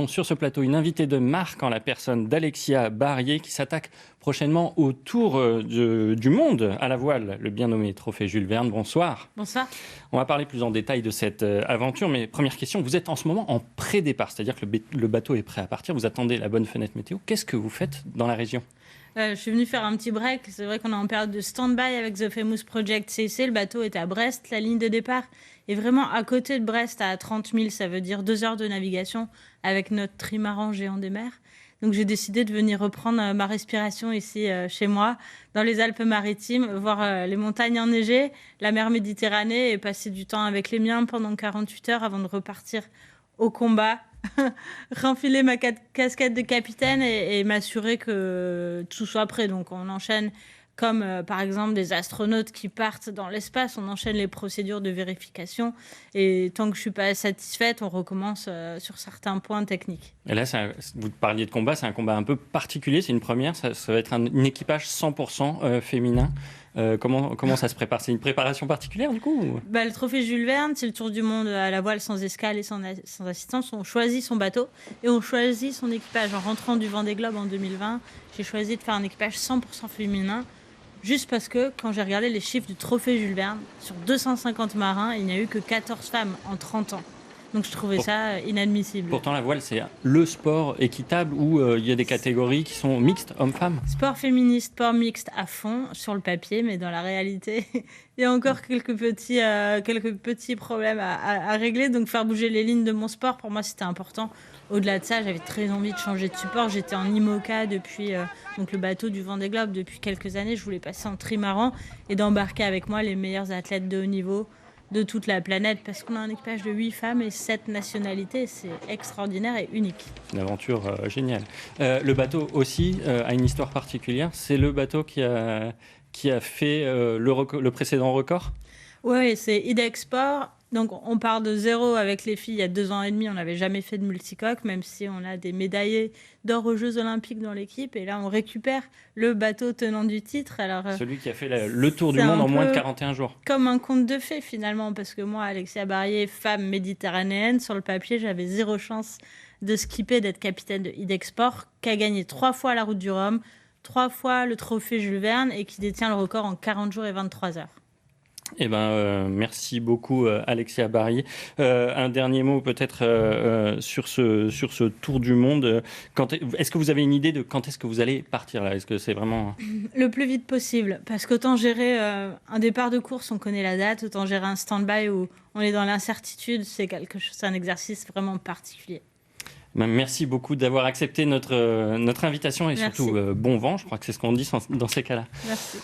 Sur ce plateau, une invitée de marque en la personne d'Alexia Barrier qui s'attaque prochainement au Tour du monde à la voile, le bien nommé Trophée Jules Verne. Bonsoir. Bonsoir. On va parler plus en détail de cette aventure, mais première question, vous êtes en ce moment en pré-départ, c'est-à-dire que le bateau est prêt à partir, vous attendez la bonne fenêtre météo. Qu'est-ce que vous faites dans la région ? Je suis venue faire un petit break. C'est vrai qu'on est en période de stand-by avec The Famous Project CC. Le bateau était à Brest. La ligne de départ est vraiment à côté de Brest, à 30 000. Ça veut dire 2 heures de navigation avec notre trimaran géant des mers. Donc j'ai décidé de venir reprendre ma respiration ici chez moi, dans les Alpes-Maritimes, voir les montagnes enneigées, la mer Méditerranée et passer du temps avec les miens pendant 48 heures avant de repartir au combat. Renfiler ma casquette de capitaine et m'assurer que tout soit prêt. Donc on enchaîne comme par exemple des astronautes qui partent dans l'espace, on enchaîne les procédures de vérification et tant que je ne suis pas satisfaite, on recommence sur certains points techniques. Et là, vous parliez de combat, c'est un combat un peu particulier, c'est une première, ça va être un équipage 100% féminin. Comment ça se prépare ? C'est une préparation particulière du coup ? Le Trophée Jules Verne, c'est le tour du monde à la voile sans escale et sans assistance. On choisit son bateau et on choisit son équipage. En rentrant du Vendée Globe en 2020, j'ai choisi de faire un équipage 100% féminin. Juste parce que quand j'ai regardé les chiffres du Trophée Jules Verne, sur 250 marins, il n'y a eu que 14 femmes en 30 ans. Donc je trouvais ça inadmissible. Pourtant la voile c'est le sport équitable où il y a des catégories qui sont mixtes, hommes-femmes. Sport féministe, sport mixte à fond sur le papier, mais dans la réalité, il y a encore quelques petits problèmes à régler. Donc faire bouger les lignes de mon sport, pour moi c'était important. Au-delà de ça, j'avais très envie de changer de support. J'étais en IMOCA depuis donc le bateau du Vendée Globe depuis quelques années. Je voulais passer en trimaran et d'embarquer avec moi les meilleurs athlètes de haut niveau de toute la planète, parce qu'on a un équipage de 8 femmes et 7 nationalités. C'est extraordinaire et unique. Une aventure géniale. Le bateau aussi a une histoire particulière. C'est le bateau qui a fait le précédent record ? Oui, c'est Idexport. Donc, on part de zéro avec les filles il y a 2 ans et demi. On n'avait jamais fait de multicoque, même si on a des médaillés d'or aux Jeux Olympiques dans l'équipe. Et là, on récupère le bateau tenant du titre. Alors, celui qui a fait le tour du monde en moins de 41 jours. Comme un conte de fées, finalement. Parce que moi, Alexia Barrier, femme méditerranéenne, sur le papier, j'avais 0 chance de skipper, d'être capitaine de Idexport, qui a gagné 3 fois la Route du Rhum, 3 fois le Trophée Jules Verne et qui détient le record en 40 jours et 23 heures. Merci beaucoup Alexia Barrier. Un dernier mot peut-être sur ce tour du monde. Est-ce que vous avez une idée de quand est-ce que vous allez partir là ? Est-ce que c'est vraiment... Le plus vite possible, parce qu'autant gérer un départ de course, on connaît la date, autant gérer un stand-by où on est dans l'incertitude, c'est un exercice vraiment particulier. Merci beaucoup d'avoir accepté notre invitation et surtout bon vent, je crois que c'est ce qu'on dit dans ces cas-là. Merci.